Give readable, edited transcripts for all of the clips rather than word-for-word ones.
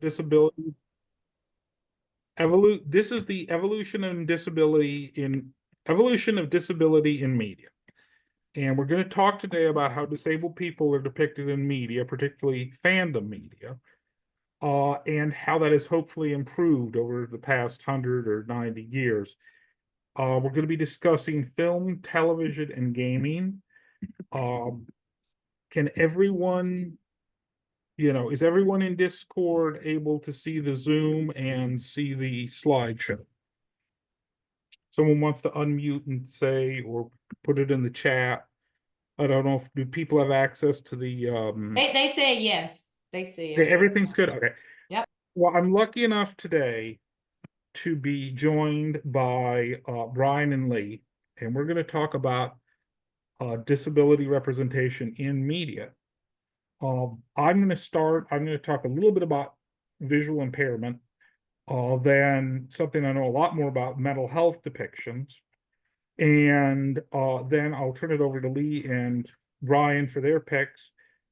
disability. This is the evolution of disability in media. And we're going to talk today about how disabled people are depicted in media, particularly fandom media, and how that has hopefully improved over the past 100 or 90 years. We're going to be discussing film, television, and gaming. Can everyone, is everyone in Discord able to see the Zoom and see the slideshow? Someone wants to unmute and say, or put it in the chat. I don't know do people have access to the They say yes. They say everything's good. Okay. Yep. Well, I'm lucky enough today to be joined by Brian and Lee, and we're going to talk about disability representation in media. I'm going to talk a little bit about visual impairment, then something I know a lot more about, mental health depictions, and then I'll turn it over to Lee and Brian for their picks,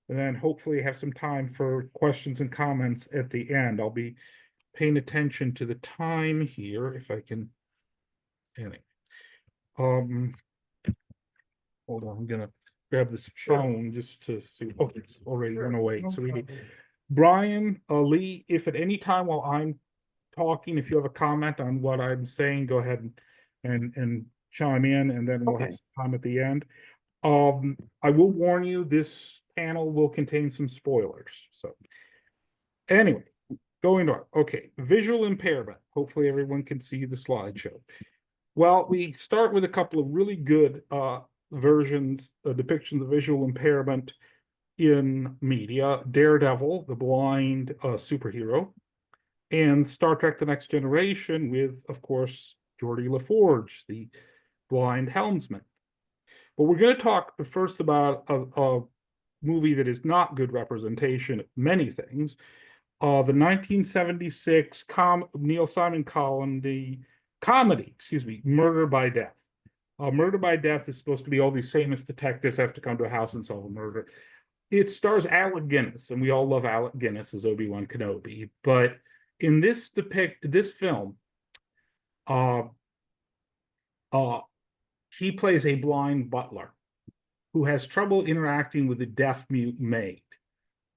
and then hopefully have some time for questions and comments at the end. I'll be paying attention to the time here, if I can. Anyway, hold on, I'm gonna grab this phone just to see. Oh, it's already run away. So we need Brian, Lee, if at any time while I'm talking, if you have a comment on what I'm saying, go ahead and chime in, and then we'll have some time at the end. I will warn you, this panel will contain some spoilers. So anyway, going on. Okay, visual impairment. Hopefully everyone can see the slideshow. Well, we start with a couple of really good depictions of visual impairment in media. Daredevil, the blind superhero, and Star Trek: The Next Generation with, of course, Geordi LaForge, the blind helmsman. But we're going to talk first about a movie that is not good representation of many things. The 1976 Neil Simon comedy, Murder by Death. Murder by Death is supposed to be all these famous detectives have to come to a house and solve a murder. It stars Alec Guinness, and we all love Alec Guinness as Obi-Wan Kenobi. But in this film, he plays a blind butler who has trouble interacting with a deaf-mute maid.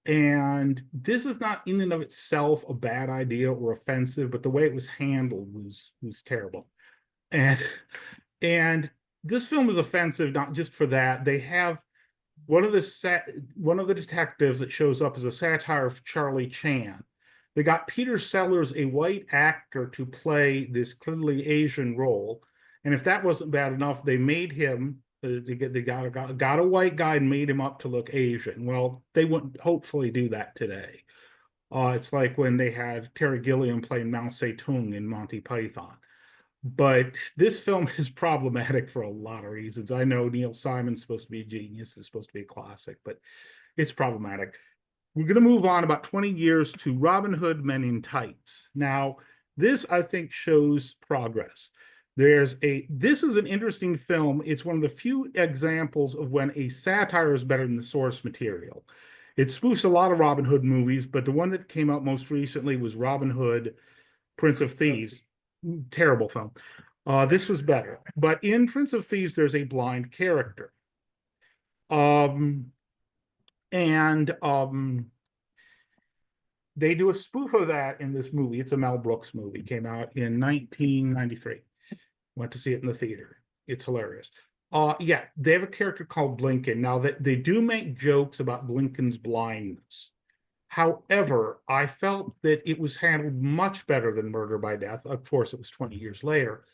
And this is not in and of itself a bad idea or offensive, but the way it was handled was terrible. And this film is offensive not just for that. They have one of the detectives that shows up as a satire of Charlie Chan. They got Peter Sellers, a white actor, to play this clearly Asian role. And if that wasn't bad enough, they made him, they got a white guy and made him up to look Asian. Well, they wouldn't hopefully do that today. It's like when they had Terry Gilliam playing Mao Zedong in Monty Python. But this film is problematic for a lot of reasons. I know Neil Simon's supposed to be a genius, it's supposed to be a classic, but it's problematic. We're going to move on about 20 years to Robin Hood Men in Tights. Now, this, I think, shows progress. This is an interesting film. It's one of the few examples of when a satire is better than the source material. It spoofs a lot of Robin Hood movies, but the one that came out most recently was Robin Hood, Prince of Thieves. Terrible film. This was better. But in Prince of Thieves, there's a blind character. They do a spoof of that in this movie. It's a Mel Brooks movie. Came out in 1993. Went to see it in the theater. It's hilarious. Yeah, they have a character called Blinken. Now, they do make jokes about Blinken's blindness. However, I felt that it was handled much better than Murder by Death. Of course, it was 20 years later.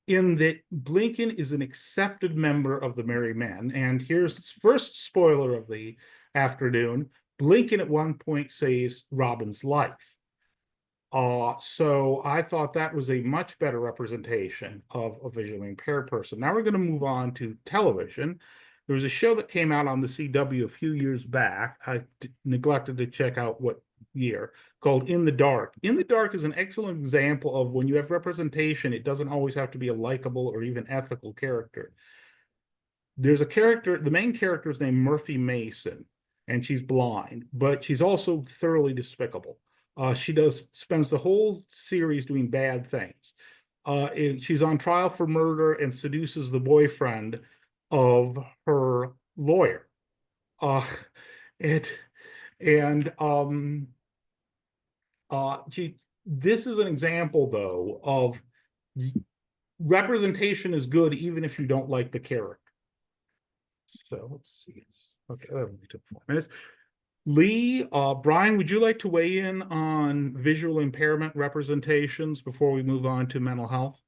In that Blinken is an accepted member of the Merry Men. And here's the first spoiler of the afternoon. Blinken at one point saves Robin's life. So I thought that was a much better representation of a visually impaired person. Now we're going to move on to television. There was a show that came out on the CW a few years back. I neglected to check out what year, called In the Dark. In the Dark is an excellent example of when you have representation, it doesn't always have to be a likable or even ethical character. There's a character, the main character is named Murphy Mason, and she's blind, but she's also thoroughly despicable. She spends the whole series doing bad things. She's on trial for murder and seduces the boyfriend of her lawyer. Uh, it and this is an example though of representation is good even if you don't like the character. So let's see. It's okay. That only took 4 minutes. Lee, Brian, would you like to weigh in on visual impairment representations before we move on to mental health?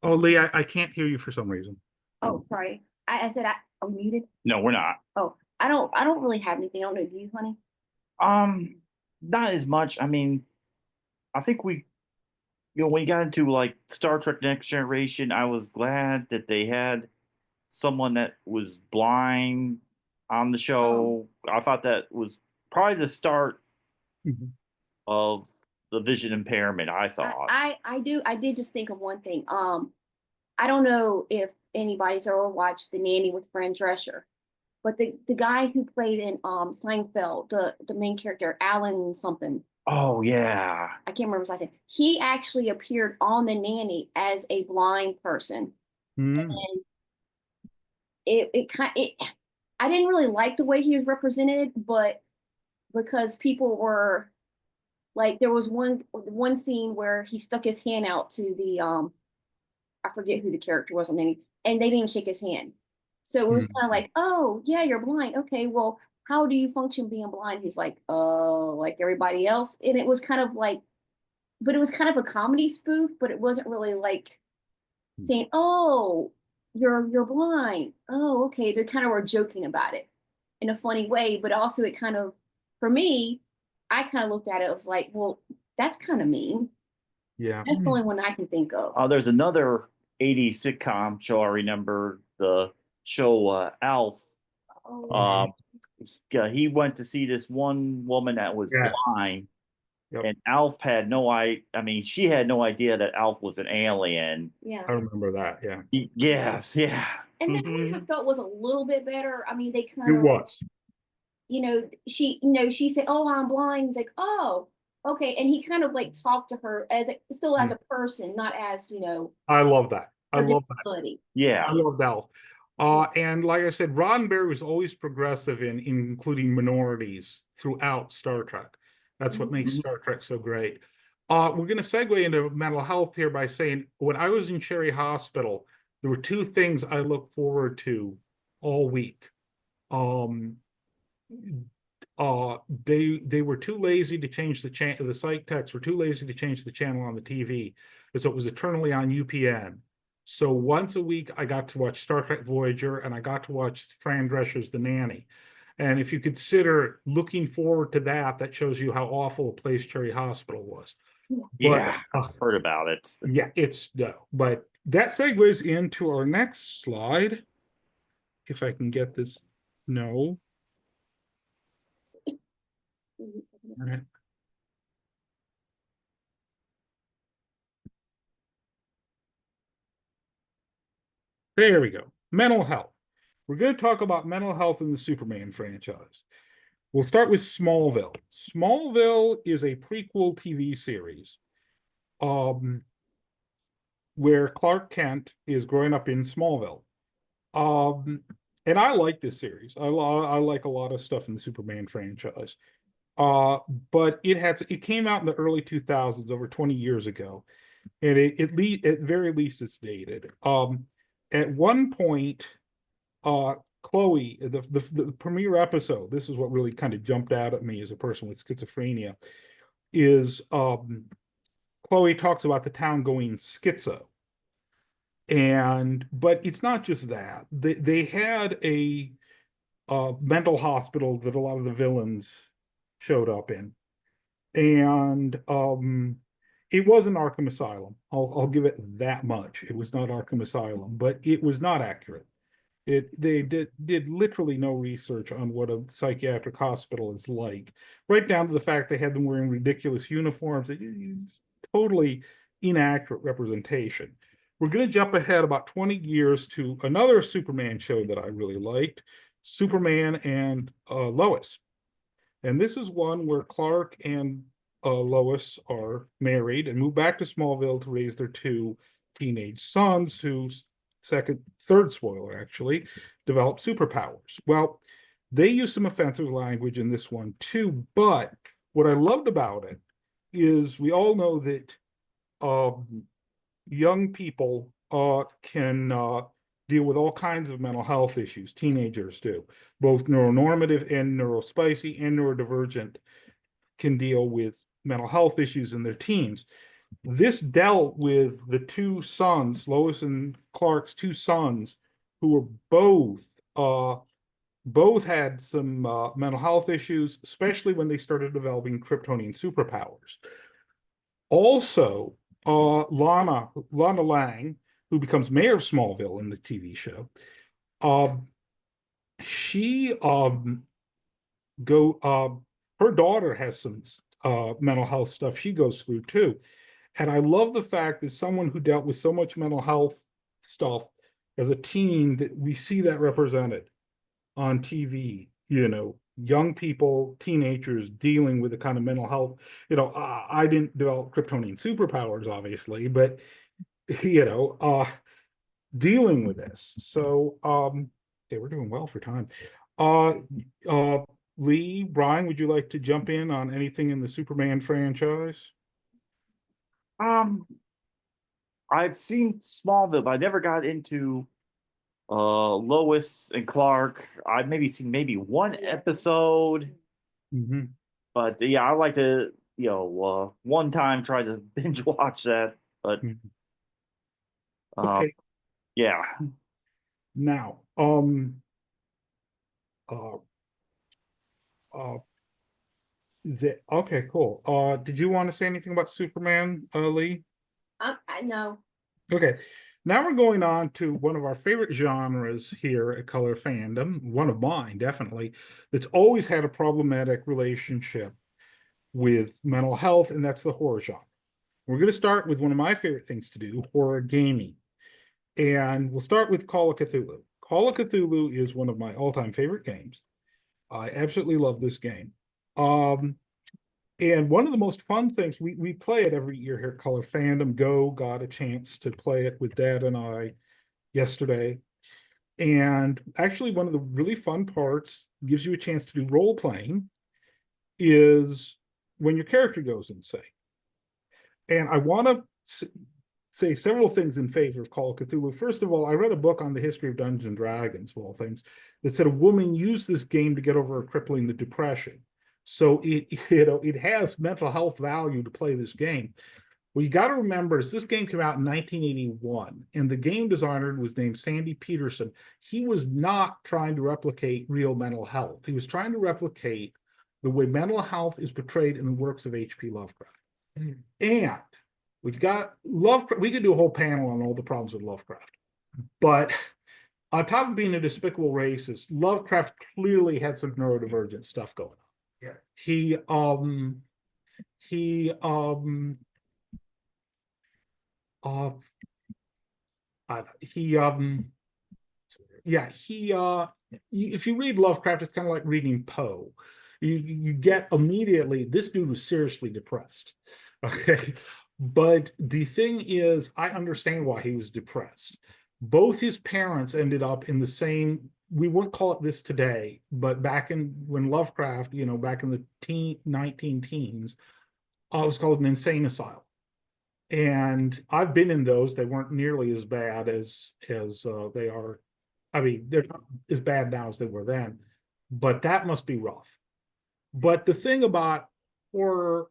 Oh, Lee, I can't hear you for some reason. Oh, sorry. I said I'm muted. No, we're not. Oh, I don't really have anything. I don't know. Do you, honey? Not as much. I mean, I think when we got into like Star Trek Next Generation, I was glad that they had someone that was blind on the show. I thought that was probably the start of the vision impairment, I thought. I did just think of one thing. I don't know if anybody's ever watched The Nanny with Fran Drescher, but the guy who played in Seinfeld, the main character, Alan something. Oh yeah. I can't remember his last name. He actually appeared on The Nanny as a blind person. And I didn't really like the way he was represented, but because people were like, there was one scene where he stuck his hand out to the I forget who the character was on Nanny, and they didn't even shake his hand. So it was kind of like, oh yeah, you're blind. Okay, well, how do you function being blind? He's like, like everybody else. And it was kind of like, but it was kind of a comedy spoof, but it wasn't really like saying, oh, you're blind. Oh, okay. They kind of were joking about it in a funny way, but also it kind of, for me, I kind of looked at it, I was like, well, that's kind of mean. Yeah. That's the only one I can think of. There's another 80s sitcom show I remember, the show Alf. He went to see this one woman that was blind, and Alf had I mean, she had no idea that Alf was an alien. Yeah. I remember that, yeah. Yes, yeah. And that I felt was a little bit better. I mean, they kind of. It was. She said, "Oh, I'm blind." He's like, "Oh, okay," and he kind of like talked to her still as a person, not as I love that. I love that. Yeah, I love Alf. And like I said, Roddenberry was always progressive in including minorities throughout Star Trek. That's what makes Star Trek so great. We're going to segue into mental health here by saying, when I was in Cherry Hospital, there were 2 things I looked forward to all week. They were too lazy to change the channel. The psych techs were too lazy to change the channel on the TV, so it was eternally on UPN. So once a week, I got to watch Star Trek Voyager, and I got to watch Fran Drescher's The Nanny. And if you consider looking forward to that, that shows you how awful a place Cherry Hospital was. Yeah, I've heard about it. Yeah, it's no. But that segues into our next slide. If I can get this, no. All right. There we go. Mental health. We're going to talk about mental health in the Superman franchise. We'll start with Smallville. Smallville is a prequel TV series where Clark Kent is growing up in Smallville. And I like this series. I like a lot of stuff in the Superman franchise. But it came out in the early 2000s, over 20 years ago. And at very least it's dated. At one point, Chloe, the premiere episode, this is what really kind of jumped out at me as a person with schizophrenia, is Chloe talks about the town going schizo. But it's not just that. They had a mental hospital that a lot of the villains showed up in. And it wasn't Arkham Asylum. I'll give it that much. It was not Arkham Asylum, but it was not accurate. They did literally no research on what a psychiatric hospital is like, right down to the fact they had them wearing ridiculous uniforms. It's totally inaccurate representation. We're going to jump ahead about 20 years to another Superman show that I really liked, Superman and Lois. And this is one where Clark and Lois are married and move back to Smallville to raise their two teenage sons, whose third spoiler actually, develop superpowers. Well, they use some offensive language in this one too, but what I loved about it is we all know that young people can deal with all kinds of mental health issues. Teenagers do, both neuronormative and neurospicy and neurodivergent can deal with mental health issues in their teens. This dealt with the two sons, Lois and Clark's two sons, who were both had some mental health issues, especially when they started developing Kryptonian superpowers. Also, Lana Lang, who becomes mayor of Smallville in the TV show, her daughter has some mental health stuff she goes through too. And I love the fact that someone who dealt with so much mental health stuff as a teen, that we see that represented on TV, young people, teenagers dealing with the kind of mental health. I didn't develop Kryptonian superpowers, obviously, but dealing with this. So okay, we're doing well for time. Lee, Brian, would you like to jump in on anything in the Superman franchise? I've seen Smallville, but I never got into Lois and Clark. I've maybe seen one episode, Mm-hmm. but yeah, I like to one time try to binge watch that, but Okay. yeah. Now, okay, cool. Did you want to say anything about Superman, Lee? I know. Okay, now we're going on to one of our favorite genres here at Color Fandom, one of mine, definitely, that's always had a problematic relationship with mental health, and that's the horror genre. We're going to start with one of my favorite things to do, horror gaming. And we'll start with Call of Cthulhu. Call of Cthulhu is one of my all-time favorite games. I absolutely love this game. And one of the most fun things, we play it every year here at Color Fandom. Got a chance to play it with Dad and I yesterday. And actually, one of the really fun parts, gives you a chance to do role playing, is when your character goes insane. And I want to say several things in favor of Call of Cthulhu. First of all, I read a book on the history of Dungeons and Dragons, of all things, that said a woman used this game to get over a crippling depression. So it has mental health value to play this game. What you got to remember is this game came out in 1981, and the game designer was named Sandy Peterson. He was not trying to replicate real mental health. He was trying to replicate the way mental health is portrayed in the works of H.P. Lovecraft. And we could do a whole panel on all the problems with Lovecraft. But on top of being a despicable racist, Lovecraft clearly had some neurodivergent stuff going on. Yeah. He if you read Lovecraft, it's kind of like reading Poe. You get immediately, this dude was seriously depressed. Okay. But the thing is, I understand why he was depressed. Both his parents ended up in the same, we wouldn't call it this today, but when Lovecraft, back in the 19 teens, it was called an insane asylum. And I've been in those. They weren't nearly as bad as they are. I mean, they're not as bad now as they were then, but that must be rough. But the thing about horror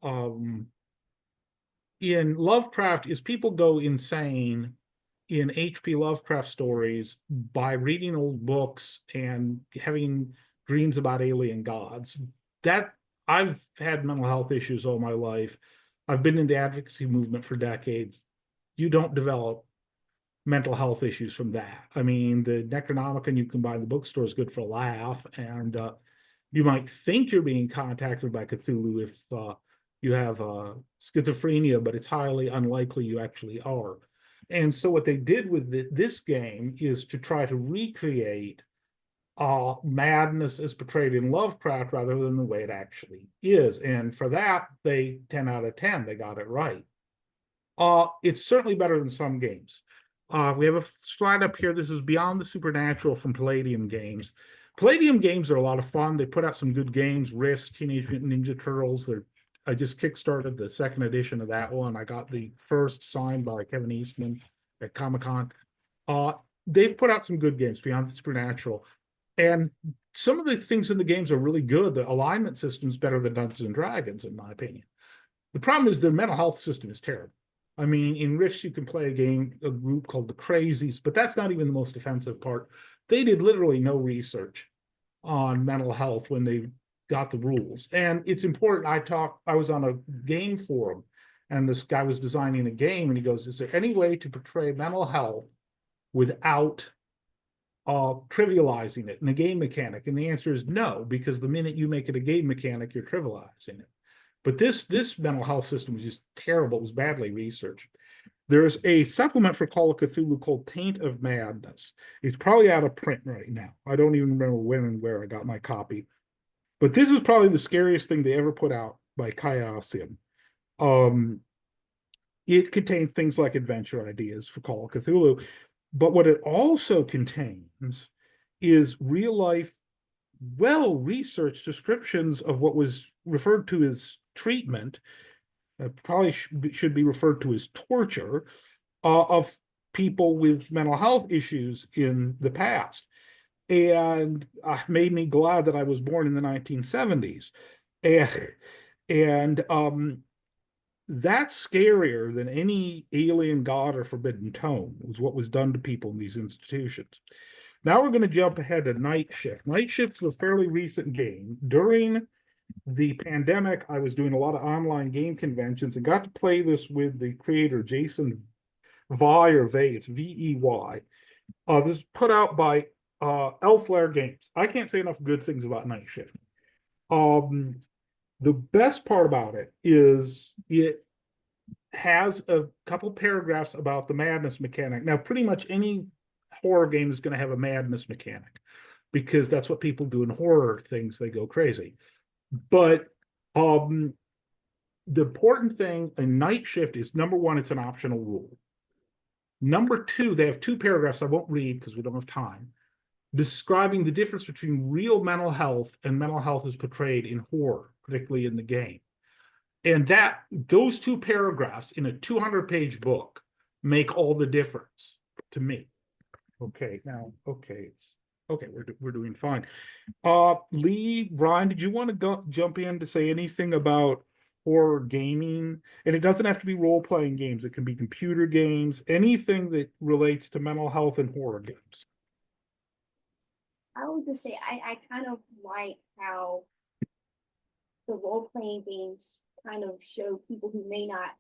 in Lovecraft is people go insane in H.P. Lovecraft stories by reading old books and having dreams about alien gods. That I've had mental health issues all my life. I've been in the advocacy movement for decades. You don't develop mental health issues from that. I mean, the Necronomicon you can buy in the bookstore is good for a laugh, and you might think you're being contacted by Cthulhu if you have schizophrenia, but it's highly unlikely you actually are. And so what they did with this game is to try to recreate madness is portrayed in Lovecraft rather than the way it actually is. And for that, they 10 out of 10, they got it right. It's certainly better than some games. We have a slide up here. This is Beyond the Supernatural from Palladium Games. Palladium Games are a lot of fun. They put out some good games, Rifts, Teenage Mutant Ninja Turtles. I just kickstarted the second edition of that one. I got the first signed by Kevin Eastman at Comic-Con. They've put out some good games, Beyond the Supernatural. And some of the things in the games are really good. The alignment system is better than Dungeons and Dragons, in my opinion. The problem is their mental health system is terrible. I mean, in Rifts, you can play a group called the Crazies, but that's not even the most offensive part. They did literally no research on mental health when they got the rules. And it's important. I was on a game forum, and this guy was designing a game, and he goes, is there any way to portray mental health without trivializing it in a game mechanic? And the answer is no, because the minute you make it a game mechanic, you're trivializing it. But this mental health system was just terrible. It was badly researched. There's a supplement for Call of Cthulhu called Taint of Madness. It's probably out of print right now. I don't even remember when and where I got my copy. But this is probably the scariest thing they ever put out by Chaosium. It contains things like adventure ideas for Call of Cthulhu. But what it also contains is real life, well-researched descriptions of what was referred to as treatment, probably should be referred to as torture, of people with mental health issues in the past. And made me glad that I was born in the 1970s. And that's scarier than any alien god or forbidden tome, was what was done to people in these institutions. Now we're going to jump ahead to Night Shift. Night Shift is a fairly recent game. During the pandemic, I was doing a lot of online game conventions and got to play this with the creator, Jason Vey, or Vey, it's V-E-Y. This is put out by Elflair Games. I can't say enough good things about Night Shift. The best part about it is it has a couple paragraphs about the madness mechanic. Now, pretty much any horror game is going to have a madness mechanic because that's what people do in horror things. They go crazy. But the important thing in Night Shift is, number one, it's an optional rule. Number two, they have two paragraphs I won't read because we don't have time, describing the difference between real mental health and mental health as portrayed in horror, particularly in the game. And those two paragraphs in a 200-page book make all the difference to me. Okay, we're doing fine. Lee, Brian, did you want to jump in to say anything about horror gaming? And it doesn't have to be role-playing games. It can be computer games, anything that relates to mental health and horror games. I would just say I kind of like how the role-playing games kind of show people who may not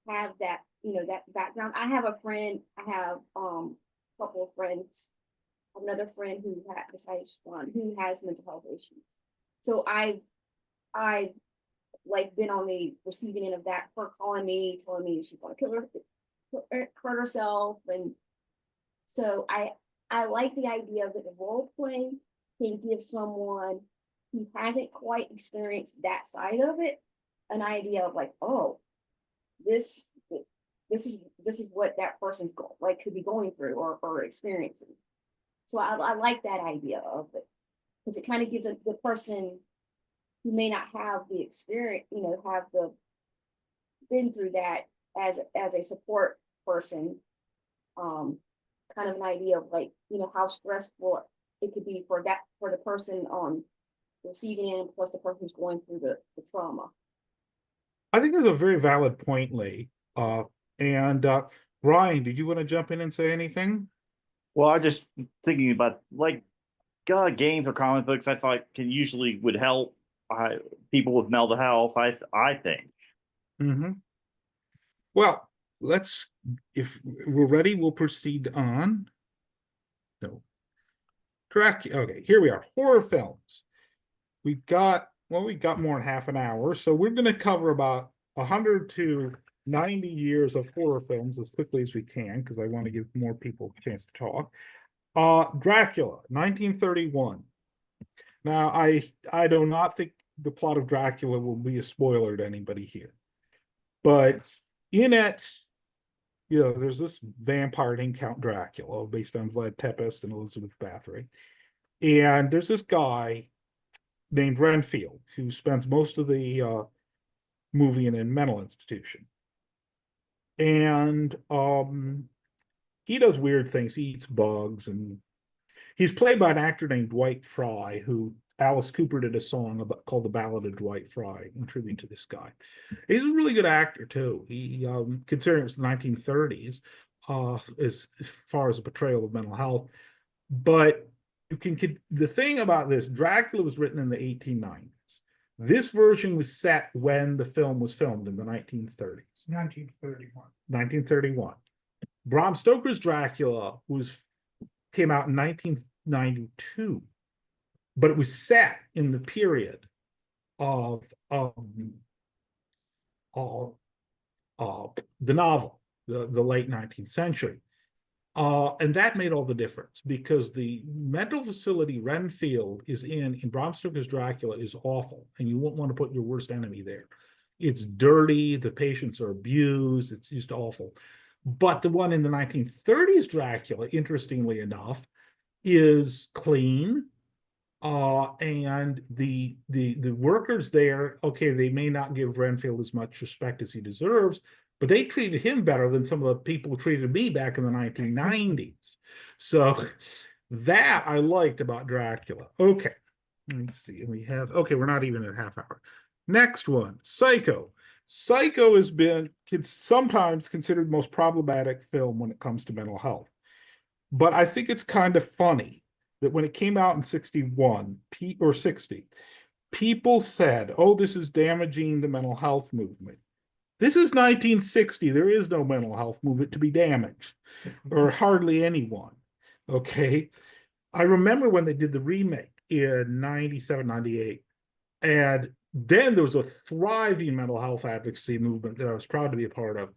have that, that background. I have a couple of friends, another friend who besides one, who has mental health issues. So I've like been on the receiving end of that, her calling me, telling me she's going to hurt herself. And so I like the idea that the role play can give someone who hasn't quite experienced that side of it an idea of like, oh, this is what that person could be going through or experiencing. So I like that idea of it because it kind of gives the person who may not have the experience, been through that as a support person, kind of an idea of like, how stressful it could be for the person on receiving it, plus the person who's going through the trauma. I think that's a very valid point, Lee. And Brian, did you want to jump in and say anything? Well, I just thinking about like games or comic books. I thought would help people with mental health. I think. Mm-hmm. Well, if we're ready, we'll proceed on. No. Okay, here we are. Horror films. We've got more than half an hour, so we're going to cover about 100 to 90 years of horror films as quickly as we can, because I want to give more people a chance to talk. Dracula, 1931. Now, I do not think the plot of Dracula will be a spoiler to anybody here. But in it, there's this vampire named Count Dracula, based on Vlad Tepes and Elizabeth Bathory. And there's this guy named Renfield, who spends most of the movie in a mental institution. And he does weird things. He eats bugs, and he's played by an actor named Dwight Fry, who Alice Cooper did a song called "The Ballad of Dwight Fry" in tribute to this guy. He's a really good actor too. He, considering it was the 1930s, as far as a portrayal of mental health. But the thing about this, Dracula was written in the 1890s. This version was set when the film was filmed in the 1930s. 1931. Bram Stoker's Dracula came out in 1992, but it was set in the period of the novel, the late 19th century. And that made all the difference, because the mental facility Renfield is in Bram Stoker's Dracula is awful, and you won't want to put your worst enemy there. It's dirty, the patients are abused, it's just awful. But the one in the 1930s Dracula, interestingly enough, is clean. And the workers there, okay, they may not give Renfield as much respect as he deserves, but they treated him better than some of the people treated me back in the 1990s. So that I liked about Dracula. Okay, let's see. We're not even at half hour. Next one, Psycho. Psycho has been sometimes considered the most problematic film when it comes to mental health. But I think it's kind of funny that when it came out in 61 or 60, people said, oh, this is damaging the mental health movement. This is 1960. There is no mental health movement to be damaged, or hardly anyone. Okay. I remember when they did the remake in 97, 98, and then there was a thriving mental health advocacy movement that I was proud to be a part of.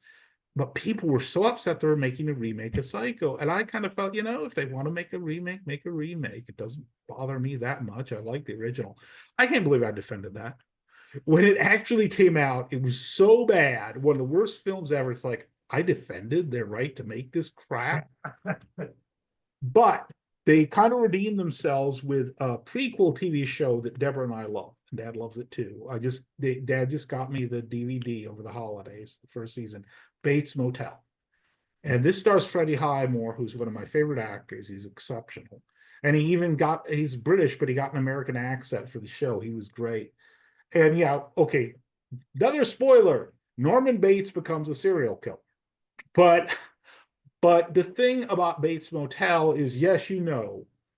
But people were so upset they were making a remake of Psycho. And I kind of felt, if they want to make a remake, make a remake. It doesn't bother me that much. I like the original. I can't believe I defended that. When it actually came out, it was so bad. One of the worst films ever. It's like, I defended their right to make this crap. But they kind of redeemed themselves with a prequel TV show that Deborah and I love. Dad loves it too. Dad just got me the DVD over the holidays, the first season, Bates Motel. And this stars Freddie Highmore, who's one of my favorite actors. He's exceptional. And he's British, but he got an American accent for the show. He was great. And yeah, okay, another spoiler, Norman Bates becomes a serial killer. But the thing about Bates Motel is, yes,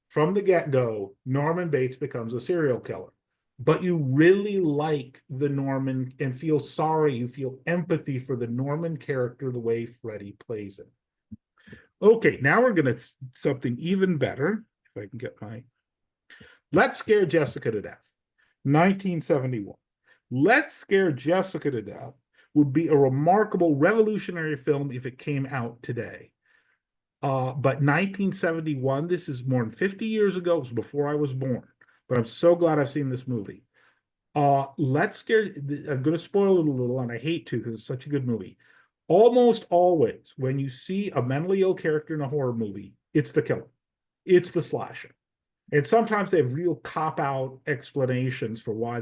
from the get-go, Norman Bates becomes a serial killer. But you really like the Norman and feel sorry, you feel empathy for the Norman character the way Freddie plays it. Okay, now we're going to something even better. If I can get Let's Scare Jessica to Death, 1971. Let's Scare Jessica to Death would be a remarkable, revolutionary film if it came out today. But 1971, this is more than 50 years ago. It was before I was born. But I'm so glad I've seen this movie. Let's Scare, I'm going to spoil it a little, and I hate to because it's such a good movie. Almost always, when you see a mentally ill character in a horror movie, it's the killer. It's the slasher. And sometimes they have real cop-out explanations for why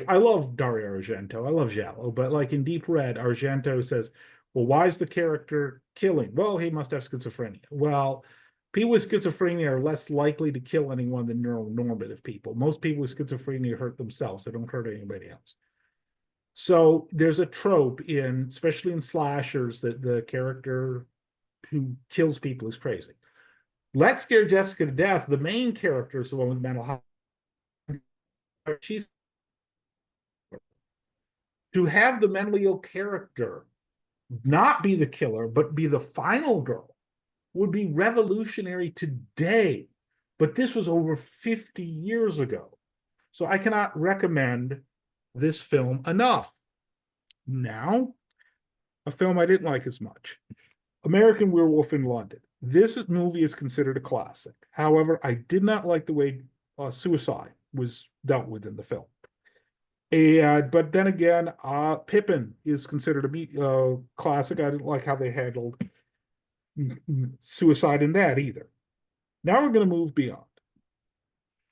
I love Dario Argento, I love Giallo, but like in Deep Red, Argento says, well, why is the character killing? Well, he must have schizophrenia. Well, people with schizophrenia are less likely to kill anyone than neuronormative people. Most people with schizophrenia hurt themselves. They don't hurt anybody else. So there's a trope especially in slashers, that the character who kills people is crazy. Let's Scare Jessica to Death, the main character is the one with mental health. To have the mentally ill character not be the killer, but be the final girl, would be revolutionary today. But this was over 50 years ago. So I cannot recommend this film enough. Now, a film I didn't like as much. American Werewolf in London, This movie is considered a classic. However, I did not like the way suicide was dealt with in the film. And but then again, Pippin is considered a classic. I didn't like how they handled suicide in that either. Now we're going to move beyond.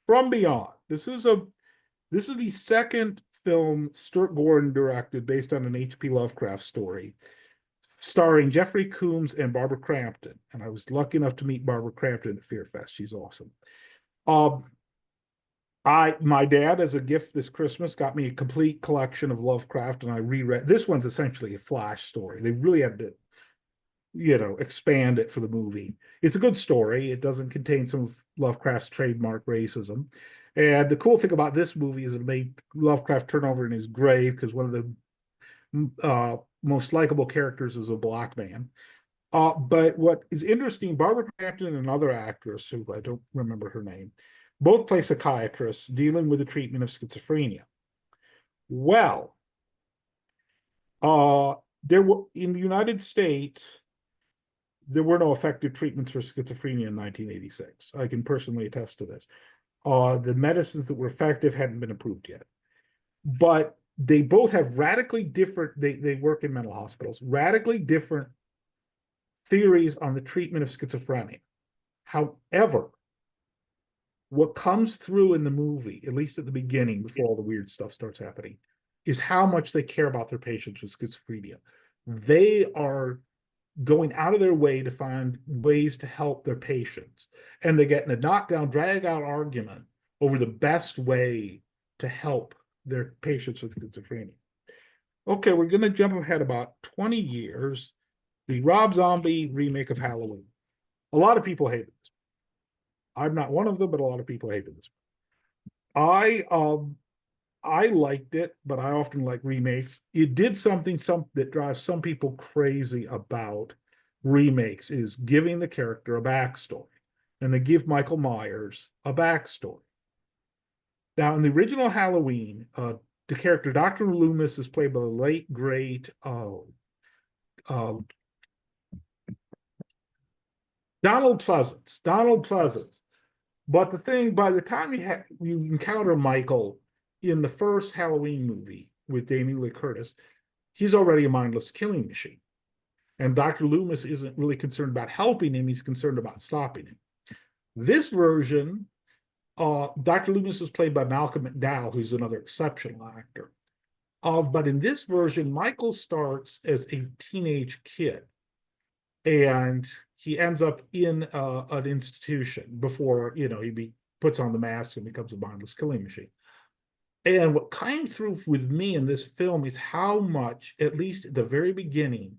From Beyond. This is the second film Stuart Gordon directed based on an H.P. Lovecraft story, starring Jeffrey Combs and Barbara Crampton. And I was lucky enough to meet Barbara Crampton at Fear Fest. She's awesome. My dad, as a gift this Christmas, got me a complete collection of Lovecraft, and I reread. This one's essentially a flash story. They really had to, expand it for the movie. It's a good story. It doesn't contain some of Lovecraft's trademark racism. And the cool thing about this movie is it made Lovecraft turn over in his grave, because one of the most likable characters is a black man. But what is interesting, Barbara Crampton and another actress, who I don't remember her name, both play psychiatrists dealing with the treatment of schizophrenia. Well, there were in the United States, there were no effective treatments for schizophrenia in 1986. I can personally attest to this. The medicines that were effective hadn't been approved yet. But they both have radically different, they work in mental hospitals, radically different theories on the treatment of schizophrenia. However, what comes through in the movie, at least at the beginning, before all the weird stuff starts happening, is how much they care about their patients with schizophrenia. They are going out of their way to find ways to help their patients. And they get in a knockdown, drag-out argument over the best way to help their patients with schizophrenia. Okay, we're going to jump ahead about 20 years. The Rob Zombie remake of Halloween. A lot of people hated this. I'm not one of them, but a lot of people hated this. I liked it, but I often like remakes. It did something that drives some people crazy about remakes, is giving the character a backstory. And they give Michael Myers a backstory. Now, in the original Halloween, the character Dr. Loomis is played by the late, great Donald Pleasance. But the thing, by the time you encounter Michael in the first Halloween movie with Jamie Lee Curtis, he's already a mindless killing machine. And Dr. Loomis isn't really concerned about helping him, he's concerned about stopping him. This version, Dr. Loomis was played by Malcolm McDowell, who's another exceptional actor. But in this version, Michael starts as a teenage kid, and he ends up in an institution before, he puts on the mask and becomes a mindless killing machine. And what came through with me in this film is how much, at least at the very beginning,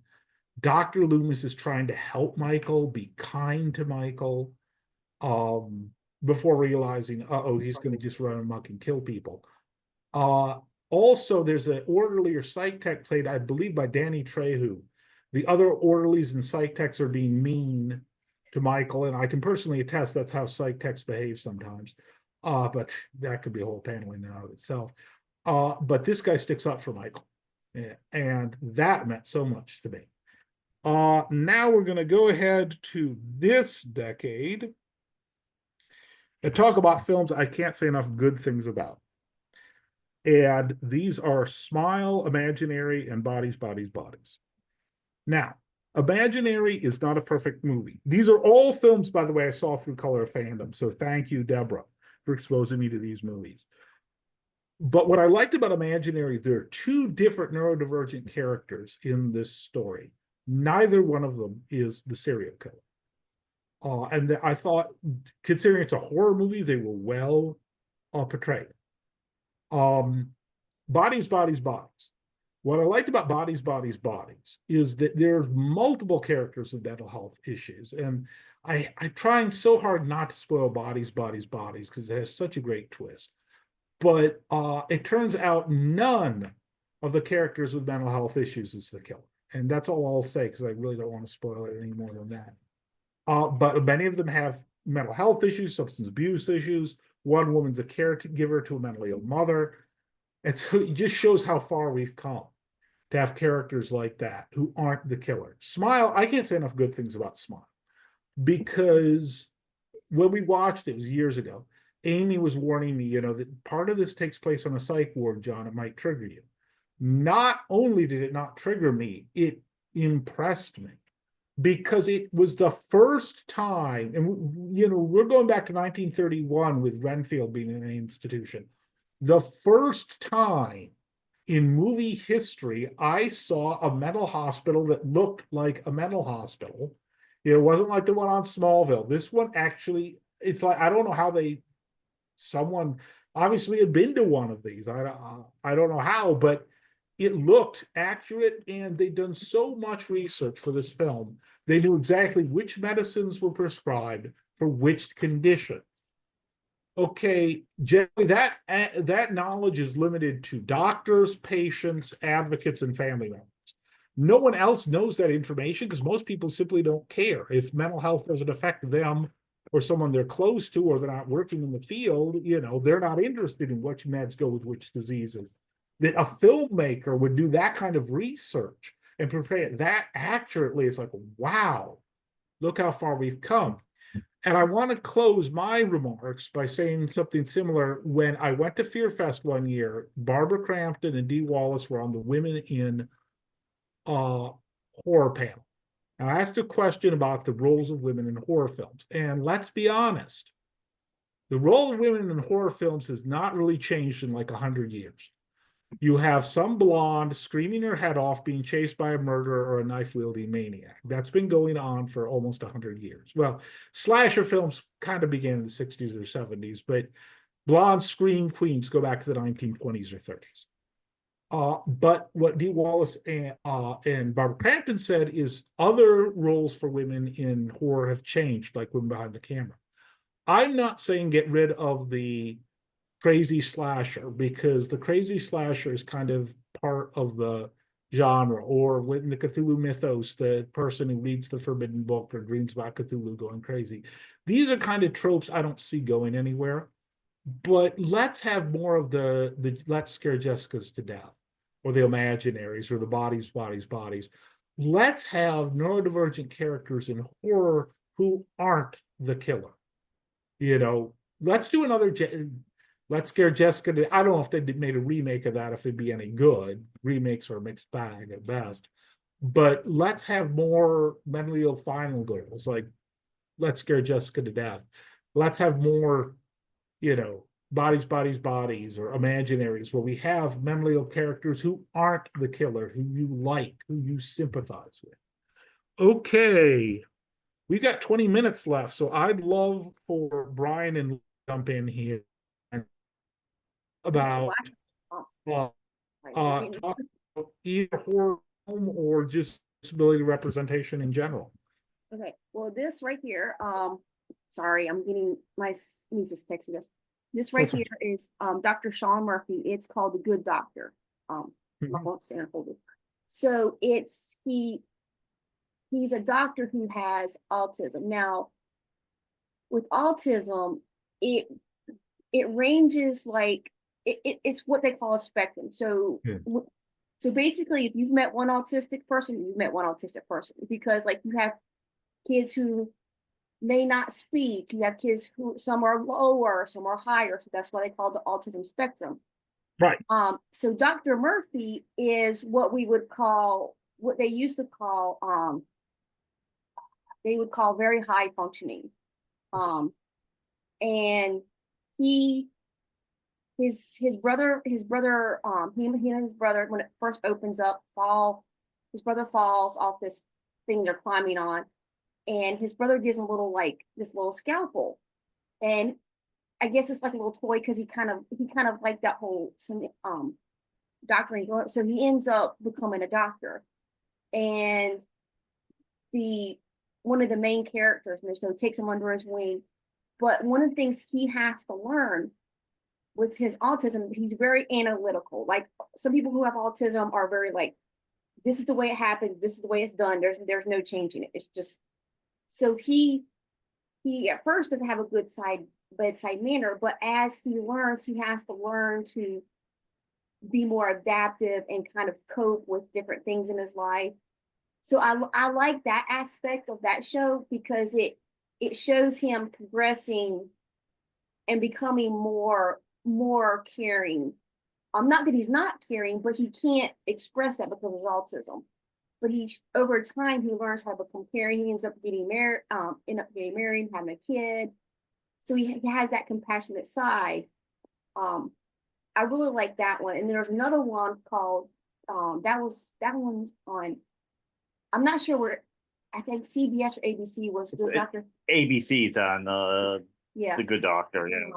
Dr. Loomis is trying to help Michael, be kind to Michael, before realizing, he's going to just run amok and kill people. Also, there's an orderly or psych tech played, I believe, by Danny Trejo. The other orderlies and psych techs are being mean to Michael, and I can personally attest that's how psych techs behave sometimes. But that could be a whole panel in and of itself. But this guy sticks up for Michael, and that meant so much to me. Now we're going to go ahead to this decade and talk about films I can't say enough good things about. And these are Smile, Imaginary, and Bodies. Now, Imaginary is not a perfect movie. These are all films, by the way, I saw through Color of Fandom. So thank you, Deborah, for exposing me to these movies. But what I liked about Imaginary, there are two different neurodivergent characters in this story. Neither one of them is the serial killer. And I thought, considering it's a horror movie, they were well portrayed. Bodies. What I liked about Bodies is that there's multiple characters with mental health issues. And I'm trying so hard not to spoil Bodies, because it has such a great twist. But it turns out none of the characters with mental health issues is the killer. And that's all I'll say, because I really don't want to spoil it any more than that. But many of them have mental health issues, substance abuse issues. One woman's a caregiver to a mentally ill mother. And so it just shows how far we've come to have characters like that who aren't the killer. Smile, I can't say enough good things about Smile. because when we watched it was years ago, Amy was warning me, that part of this takes place on a psych ward, John, it might trigger you. Not only did it not trigger me, it impressed me because it was the first time, and we're going back to 1931 with Renfield being an institution. The first time in movie history, I saw a mental hospital that looked like a mental hospital. It wasn't like the one on Smallville. This one actually, it's like, I don't know how someone obviously had been to one of these. I don't know how, but it looked accurate, and they'd done so much research for this film. They knew exactly which medicines were prescribed for which condition. Okay, generally that knowledge is limited to doctors, patients, advocates, and family members. No one else knows that information because most people simply don't care. If mental health doesn't affect them or someone they're close to, or they're not working in the field, they're not interested in which meds go with which diseases. That a filmmaker would do that kind of research and portray it that accurately, it's like, wow, look how far we've come. And I want to close my remarks by saying something similar. When I went to Fear Fest one year, Barbara Crampton and Dee Wallace were on the Women in Horror panel. And I asked a question about the roles of women in horror films. And let's be honest, the role of women in horror films has not really changed in like 100 years. You have some blonde screaming her head off being chased by a murderer or a knife-wielding maniac. That's been going on for almost 100 years. Well, slasher films kind of began in the 60s or 70s, but blonde scream queens go back to the 1920s or 30s. But what Dee Wallace and Barbara Crampton said is other roles for women in horror have changed, like women behind the camera. I'm not saying get rid of the crazy slasher, because the crazy slasher is kind of part of the genre, or within the Cthulhu mythos, the person who reads the forbidden book or dreams about Cthulhu going crazy. These are kind of tropes I don't see going anywhere. But let's have more of the let's scare Jessicas to death, or the imaginaries, or the bodies. Let's have neurodivergent characters in horror who aren't the killer. Let's do another Let's Scare Jessica. I don't know if they made a remake of that, if it'd be any good. Remakes are a mixed bag at best. But let's have more mentally ill final girls, like Let's Scare Jessica to Death. Let's have more, bodies, or imaginaries, where we have mentally ill characters who aren't the killer, who you like, who you sympathize with. Okay. We've got 20 minutes left, so I'd love for Brian and Lee to jump in here about talk about either horror film or just disability representation in general. Okay, well, this right here, sorry, I'm getting my niece is texting us. This right That's fine. here is Dr. Sean Murphy. It's called The Good Doctor. I Mhm. won't say it. So he's a doctor who has autism. Now, with autism, it ranges like it's what they call a spectrum. So Yeah. so basically, if you've met one autistic person, you've met one autistic person, because like you have kids who may not speak, you have kids who some are lower, some are higher. So that's why they call it the autism spectrum. Right. So Dr. Murphy is what we would call, what they used to call, they would call very high functioning. And his brother, he and his brother, when it first opens up, his brother falls off this thing they're climbing on, and his brother gives him this little scalpel, and I guess it's like a little toy, because he kind of like that whole doctoring. So he ends up becoming a doctor, and one of the main characters, and so takes him under his wing. But one of the things he has to learn with his autism, he's very analytical. Like some people who have autism are very like, this is the way it happened, this is the way it's done. There's no changing it. It's just, so he at first doesn't have a good bedside manner, but as he learns, he has to learn to be more adaptive and kind of cope with different things in his life. So I like that aspect of that show, because it shows him progressing and becoming more caring. Not that he's not caring, but he can't express that because of his autism. But over time he learns how to become caring. He ends up getting married, having a kid. So he has that compassionate side. I really like that one. And there's another one called that one's on. I'm not sure where. I think CBS or ABC was Good Doctor. ABC's on Yeah. The Good Doctor. Yeah.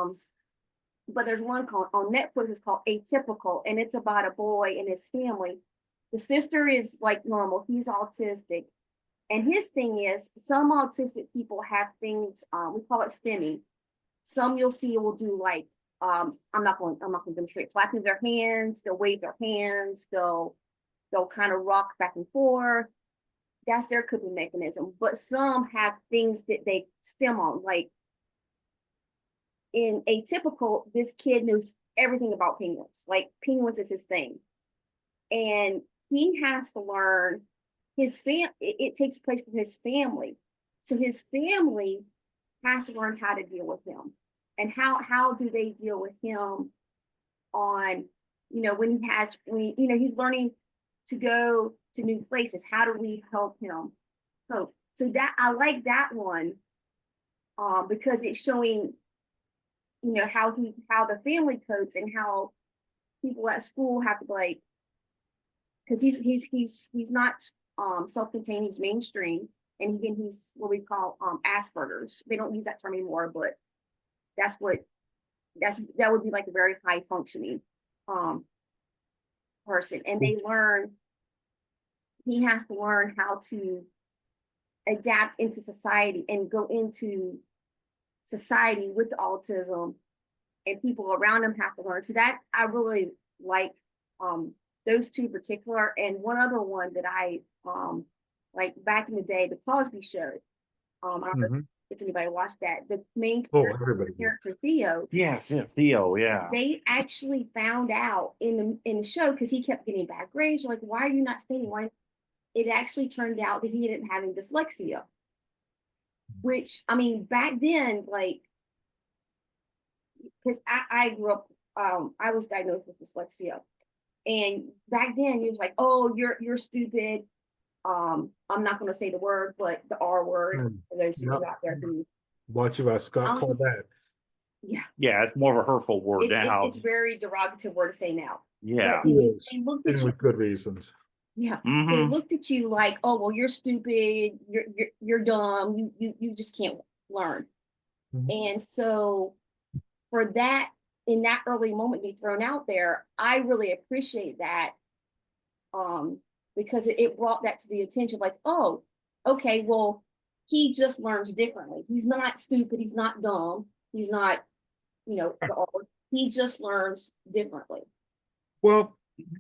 But there's one called on Netflix. It's called Atypical, and it's about a boy and his family. The sister is like normal. He's autistic, and his thing is some autistic people have things. We call it stimming. Some you'll see will do like I'm not going to demonstrate flapping their hands. They'll wave their hands. They'll kind of rock back and forth. That's their coping mechanism. But some have things that they stem on, like in Atypical, this kid knows everything about penguins. Like penguins is his thing. And he has to learn it takes place with his family. So his family has to learn how to deal with him. And how do they deal with him on, when he's learning to go to new places, how do we help him cope? So that I like that one because it's showing how the family copes and how people at school have to like, because he's not self-contained, he's mainstream, and again he's what we call Asperger's. They don't use that term anymore, but that would be like a very high functioning person. And he has to learn how to adapt into society and go into society with the autism, and people around him have to learn. So that I really like those two in particular. And one other one that I like back in the day, the Cosby Show. I don't know if anybody watched that. The main character Theo. Yes, yeah, Theo. Yeah. They actually found out in the show because he kept getting bad grades. Like, why are you not studying? Why? It actually turned out that he didn't have dyslexia. Which, I mean, back then, like, because I grew up, I was diagnosed with dyslexia. And back then, he was like, oh, you're stupid. I'm not going to say the word, but the R word, for those who are out there who. Watch if Scott called that. Yeah. Yeah, it's more of a hurtful word now. It's very derogative word to say now. Yeah. They looked at and you. with good reasons. Yeah, they looked at you like, oh, well, you're stupid, you're dumb, you just can't learn. And so for that, in that early moment be thrown out there, I really appreciate that because it brought that to the attention, like, oh, okay, well, he just learns differently. He's not stupid, he's not dumb, he's not, he just learns differently. Well,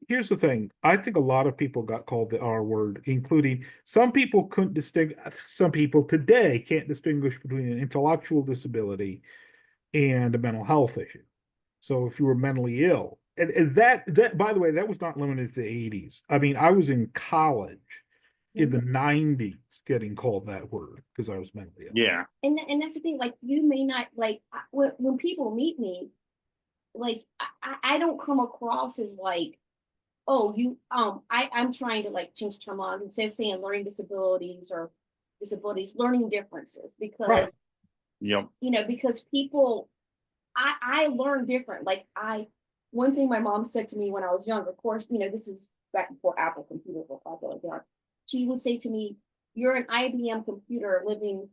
here's the thing. I think a lot of people got called the R word, including some people couldn't distinguish. Some people today can't distinguish between an intellectual disability and a mental health issue. So if you were mentally ill, and that by the way, that was not limited to the 80s. I mean, I was in college in the 90s getting called that word because I was mentally ill. Yeah. And that's the thing. Like, you may not like when people meet me, like I don't come across as like, oh, I'm trying to like change the term on instead of saying learning disabilities or disabilities, learning differences, because because people, I learn different. Like one thing my mom said to me when I was young, of course, this is back before Apple computers were popular. She would say to me, you're an IBM computer living,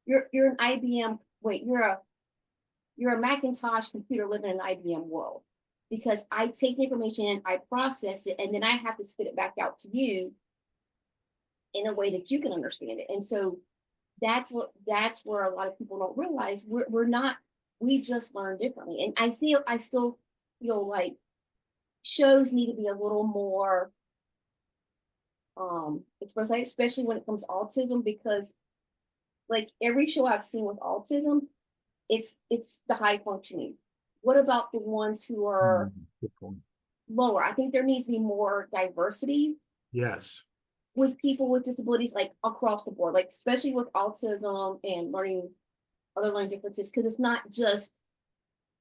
you're an IBM, wait, you're a Macintosh computer living in an IBM world. Because I take the information in, I process it, and then I have to spit it back out to you in a way that you can understand it. And so that's where a lot of people don't realize we just learn differently. And I still feel like shows need to be a little more especially when it comes to autism, because like every show I've seen with autism, it's the high functioning. What about the ones who are lower? I think there needs to be more diversity. Yes. with people with disabilities, like across the board, like especially with autism and other learning differences, because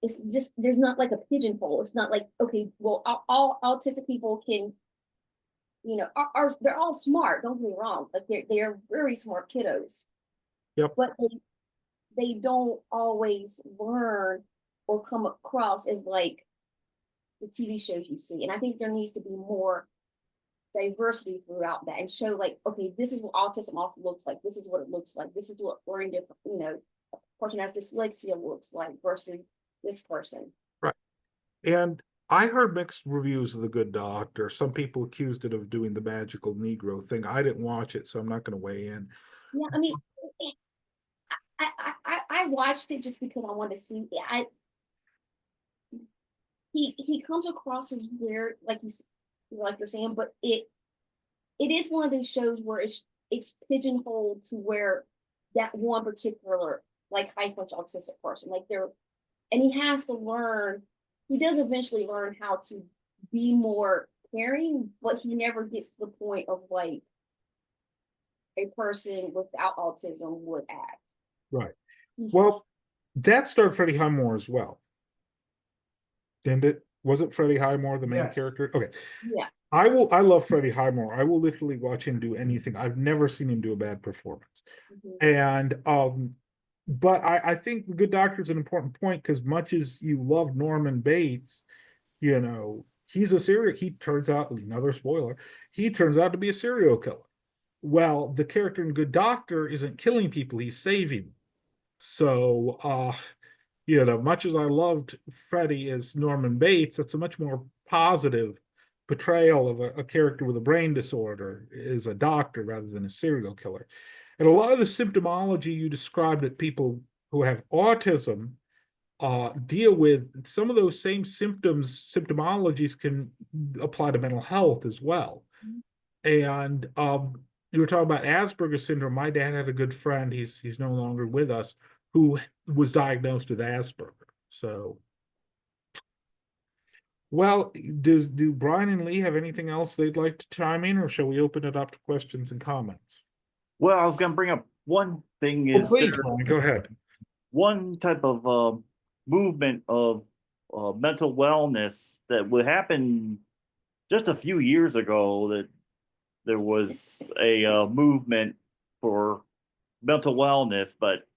it's just there's not like a pigeonhole. It's not like, okay, well, all autistic people can, they're all smart. Don't get me wrong, like they're very smart kiddos. Yep. But they don't always learn or come across as like the TV shows you see. And I think there needs to be more diversity throughout that and show like, okay, this is what autism also looks like. This is what it looks like. This is what learning different, a person has dyslexia looks like versus this person. Right. And I heard mixed reviews of The Good Doctor. Some people accused it of doing the magical Negro thing. I didn't watch it, so I'm not going to weigh in. Yeah, I mean, I watched it just because I wanted to see. He comes across as weird, like you're saying, but it is one of those shows where it's pigeonholed to where that one particular like high functional autistic person, like and he has to learn. He does eventually learn how to be more caring, but he never gets to the point of like a person without autism would act. Right. He's- Well, that starred Freddie Highmore as well. Didn't it? Was it Freddie Highmore, the main Yes. character? Okay. yeah, I love Freddie Highmore. I will literally watch him do anything. I've never seen him do a bad performance. mhm. And but I think The Good Doctor is an important point, because much as you love Norman Bates, he's he turns out, another spoiler, he turns out to be a serial killer. Well, the character in Good Doctor isn't killing people, he's saving them. So much as I loved Freddie as Norman Bates, that's a much more positive portrayal of a character with a brain disorder as a doctor rather than a serial killer. And a lot of the symptomology you described that people who have autism deal with, some of those same symptomologies can apply to mental health as well. And you were talking about Asperger's syndrome. My dad had a good friend, he's no longer with us, who was diagnosed with Asperger. So, well, do Brian and Lee have anything else they'd like to chime in, or shall we open it up to questions and comments? Well, I was going to bring up one thing Oh, is please, there Brian, go ahead. one type of movement of mental wellness that would happen just a few years ago, that there was a movement for mental wellness, but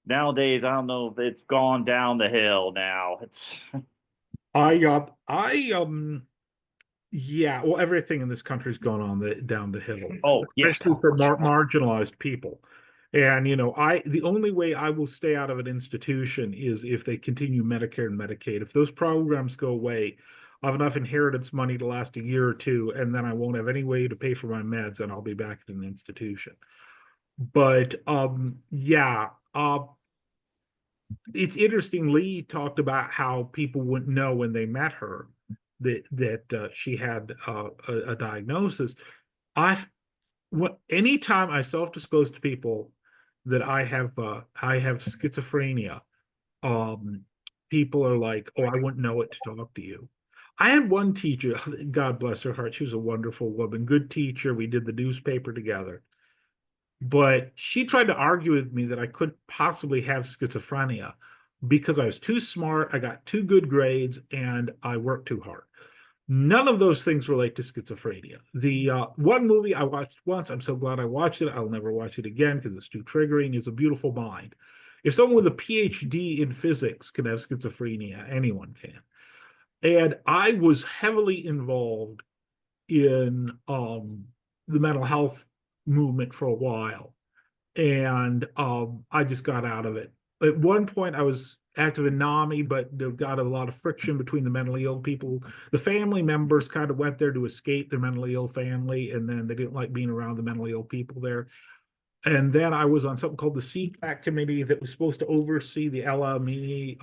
nowadays I don't know if it's gone down the hill now. It's Yeah, well, everything in this country's gone down the hill. Oh, yes. Especially for marginalized people. And the only way I will stay out of an institution is if they continue Medicare and Medicaid. If those programs go away, I have enough inheritance money to last a year or two, and then I won't have any way to pay for my meds, and I'll be back in an institution. But yeah, it's interesting. Lee talked about how people wouldn't know when they met her that she had a diagnosis. Anytime I self-disclose to people that I have schizophrenia, people are like, "Oh, I wouldn't know it to talk to you." I had one teacher, God bless her heart, she was a wonderful woman, good teacher. We did the newspaper together. But she tried to argue with me that I couldn't possibly have schizophrenia because I was too smart, I got too good grades, and I worked too hard. None of those things relate to schizophrenia. The one movie I watched once, I'm so glad I watched it, I'll never watch it again because it's too triggering, is A Beautiful Mind. If someone with a PhD in physics can have schizophrenia, anyone can. And I was heavily involved in the mental health movement for a while. And I just got out of it. At one point, I was active in NAMI, but there got a lot of friction between the mentally ill people. The family members kind of went there to escape their mentally ill family, and then they didn't like being around the mentally ill people there. And then I was on something called the CPAC committee that was supposed to oversee the LME.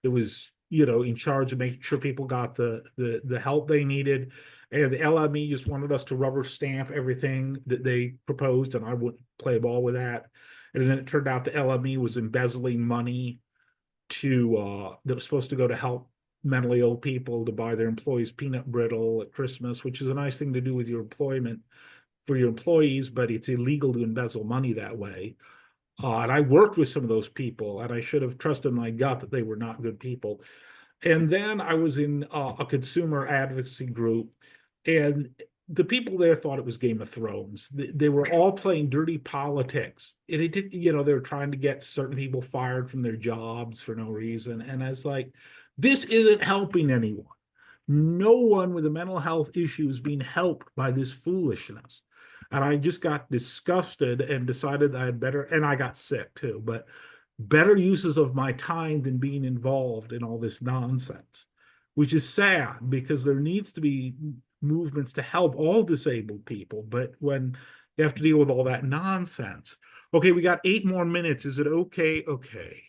That was, in charge of making sure people got the help they needed. And the LME just wanted us to rubber stamp everything that they proposed, and I wouldn't play ball with that. And then it turned out the LME was embezzling money that was supposed to go to help mentally ill people to buy their employees peanut brittle at Christmas, which is a nice thing to do with your employment for your employees, but it's illegal to embezzle money that way. And I worked with some of those people, and I should have trusted my gut that they were not good people. And then I was in a consumer advocacy group, and the people there thought it was Game of Thrones. They were all playing dirty politics. And it did, you know, they were trying to get certain people fired from their jobs for no reason. And I was like, this isn't helping anyone. No one with a mental health issue is being helped by this foolishness. And I just got disgusted and decided I had better, and I got sick too, but better uses of my time than being involved in all this nonsense, which is sad because there needs to be movements to help all disabled people. But when you have to deal with all that nonsense. Okay, we got 8 more minutes. Is it okay? Okay.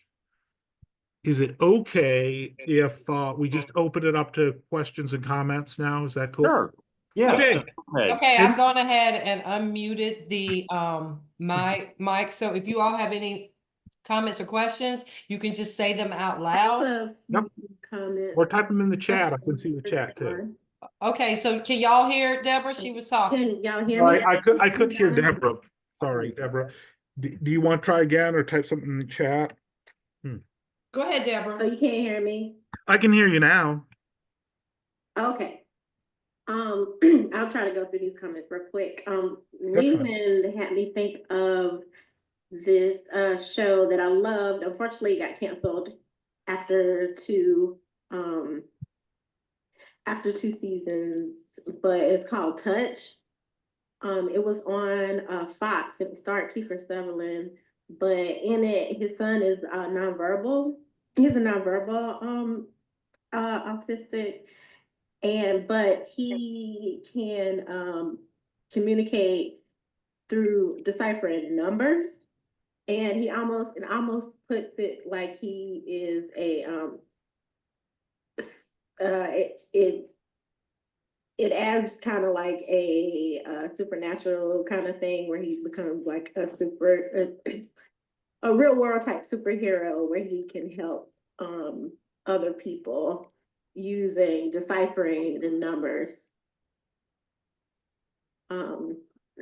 Is it okay if we just open it up to questions and comments now? Is that cool? Sure. Yes. Okay. Okay. Okay, I've gone ahead and unmuted the my mic, so if you all have any comments or questions, you can just say them out loud. Yep. Comment. Or type them in the chat. I can see the chat too. Okay, so can y'all hear Deborah? She was talking. Can y'all hear me? I could hear Deborah. Sorry, Deborah. Do you want to try again or type something in the chat? Go ahead, So Deborah. you can't hear me? I can hear you now. Okay. I'll try to go through these comments real quick. fine. Leland had me think of this show that I loved. Unfortunately, it got canceled after two seasons, but it's called Touch. It was on Fox. It starred Kiefer Sutherland, but in it, his son is nonverbal. He's a nonverbal autistic, but he can communicate through deciphering numbers, and it almost puts it like he is it adds kind of like a supernatural kind of thing where he becomes like a real world type superhero where he can help other people using deciphering the numbers.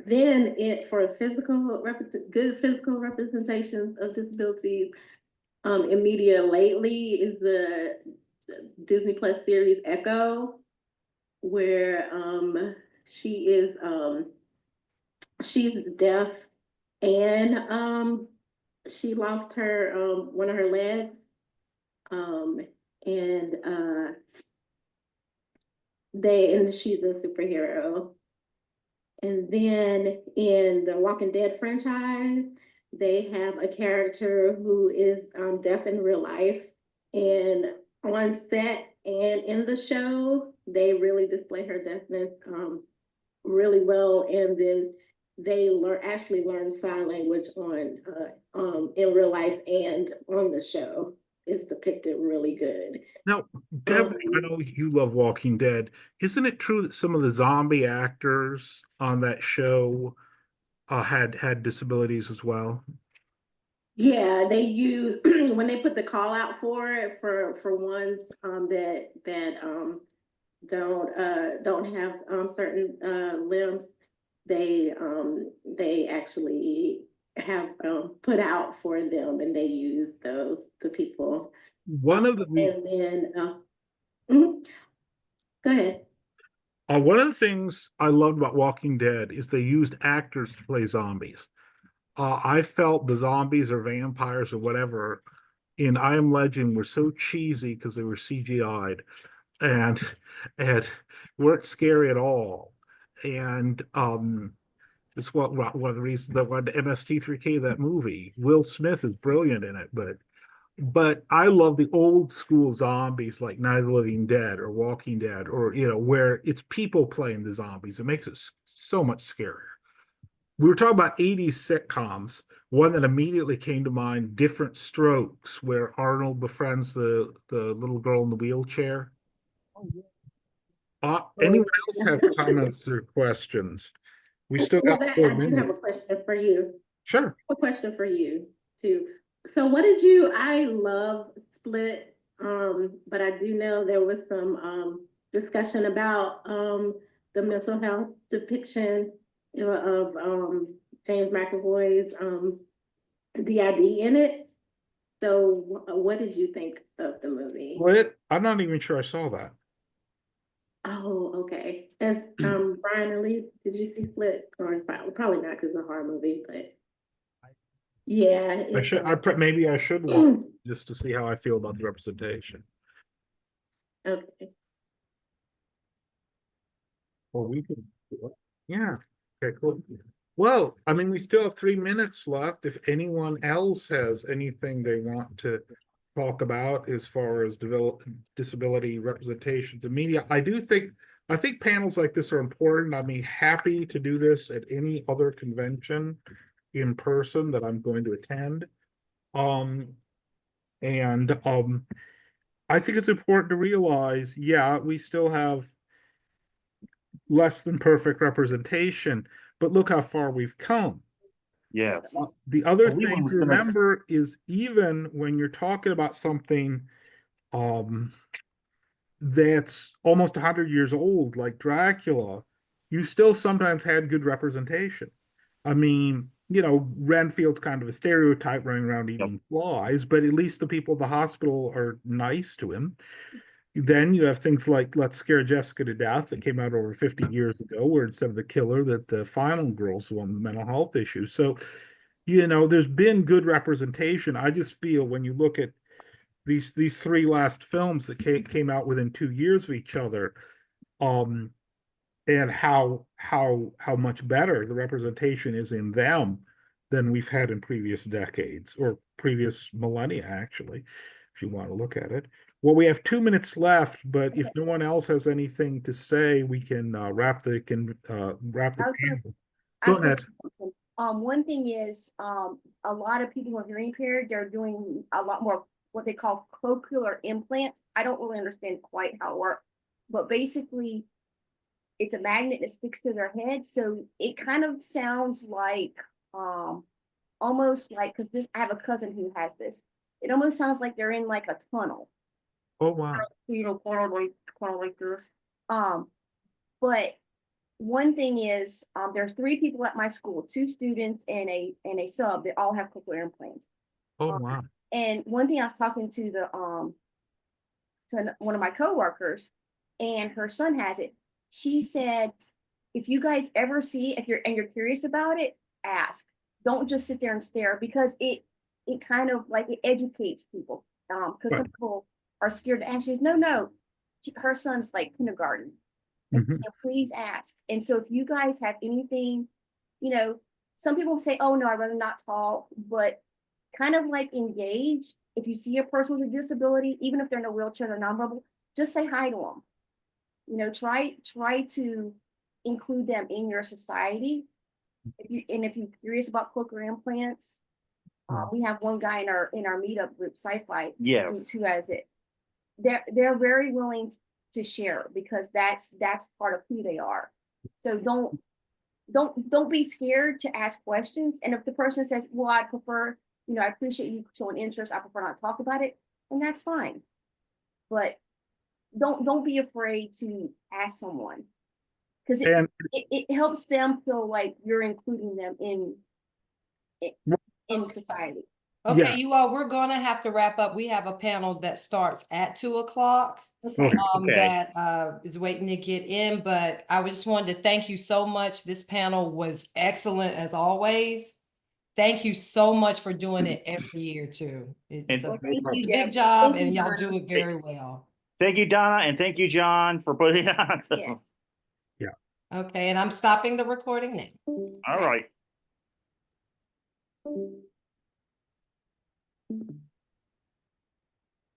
Then for good physical representations of disabilities in media lately is the Disney Plus series Echo, where she's deaf and she lost her one of her legs, and she's a superhero. And then in the Walking Dead franchise, they have a character who is deaf in real life, and on set and in the show, they really display her deafness really well. And then they actually learn sign language in real life, and on the show it's depicted really good. Now, Deborah, I know you love Walking Dead. Isn't it true that some of the zombie actors on that show had disabilities as well? Yeah, they use when they put the call out for it for ones that don't have certain limbs. They actually have put out for them, and they use the people. One of the And then go ahead. One of the things I loved about Walking Dead is they used actors to play zombies. I felt the zombies or vampires or whatever in I Am Legend were so cheesy because they were CGI'd and weren't scary at all. And it's one of the reasons that won the MST3K, that movie. Will Smith is brilliant in it, but I love the old school zombies like Night of the Living Dead or Walking Dead, or where it's people playing the zombies. It makes it so much scarier. We were talking about 80s sitcoms. One that immediately came to mind, Different Strokes, where Arnold befriends the little girl in the wheelchair. Anyone else have comments or questions? We still got I 4 do minutes. have a question for you. Sure. A question for you too. So I love Split, but I do know there was some discussion about the mental health depiction of James McAvoy's DID in it. So what did you think of the movie? What? I'm not even sure I saw that. Oh, okay. As Brian and Lee, did you see Split? Or probably not because it's a horror movie, but yeah, I it's should. Maybe I should watch just to see how I feel about the representation. okay. Well, we could. Yeah. Okay. Cool. Well, I mean, we still have 3 minutes left. If anyone else has anything they want to talk about as far as disability representation to media, I think panels like this are important. I'd be happy to do this at any other convention in person that I'm going to attend. And I think it's important to realize, yeah, we still have less than perfect representation, but look how far we've come. Yes. The other Well, we thing was to gonna remember is even when you're talking about something that's almost 100 years old, like Dracula, you still sometimes had good representation. I mean, Renfield's kind of a stereotype running around eating flies, but at least the people at the hospital are nice to him. Then you have things like Let's Scare Jessica to Death that came out over 50 years ago, where instead of the killer, that the final girl's the one with mental health issues. So, there's been good representation. I just feel when you look at these 3 last films that came out within 2 years of each other, and how much better the representation is in them than we've had in previous decades or previous millennia, actually, if you want to look at it. Well, we have 2 minutes left, but if no one else has anything to say, we can wrap the panel. I Go was gonna ahead. say something. One thing is, a lot of people who are hearing impaired, they're doing a lot more what they call cochlear implants. I don't really understand quite how it works, but basically, it's a magnet that sticks to their head, so it kind of sounds like, almost like, because I have a cousin who has this. It almost sounds like they're in like a tunnel. Oh, wow. Kind of like this. But one thing is, there's 3 people at my school, 2 students and a sub that all have cochlear implants. Oh, wow. And one thing I was talking to one of my coworkers, and her son has it. She said, if you guys ever see, if you're curious about it, ask. Don't just sit there and stare, because it kind of like it educates people. Because some people are scared to ask. She says, no. Her son's like kindergarten. And she said, please ask. And so if you guys have anything, some people say, oh no, I'd rather not talk, but kind of like engage. If you see a person with a disability, even if they're in a wheelchair, they're nonverbal, just say hi to them. Try to include them in your society. If you're curious about cochlear implants, we have one guy in our meetup group, Sci-Fi, Yes. who has it. They're very willing to share, because that's part of who they are. So don't be scared to ask questions. And if the person says, well, I prefer, I appreciate you showing interest, I prefer not to talk about it, and that's fine. But don't be afraid to ask someone, because it helps them feel like you're including them in society. Okay, Yeah. you all, we're gonna have to wrap up. We have a panel that starts at 2 o'clock. Okay. That is waiting to get in, but I just wanted to thank you so much. This panel was excellent as always. Thank you so much for doing it every year too. It's a Thank you, big Deb. job, Thank you, and y'all Donna. do it very well. Thank you, Donna, and thank you, John, for putting it on. Yes. Okay, and I'm stopping the recording now. All right.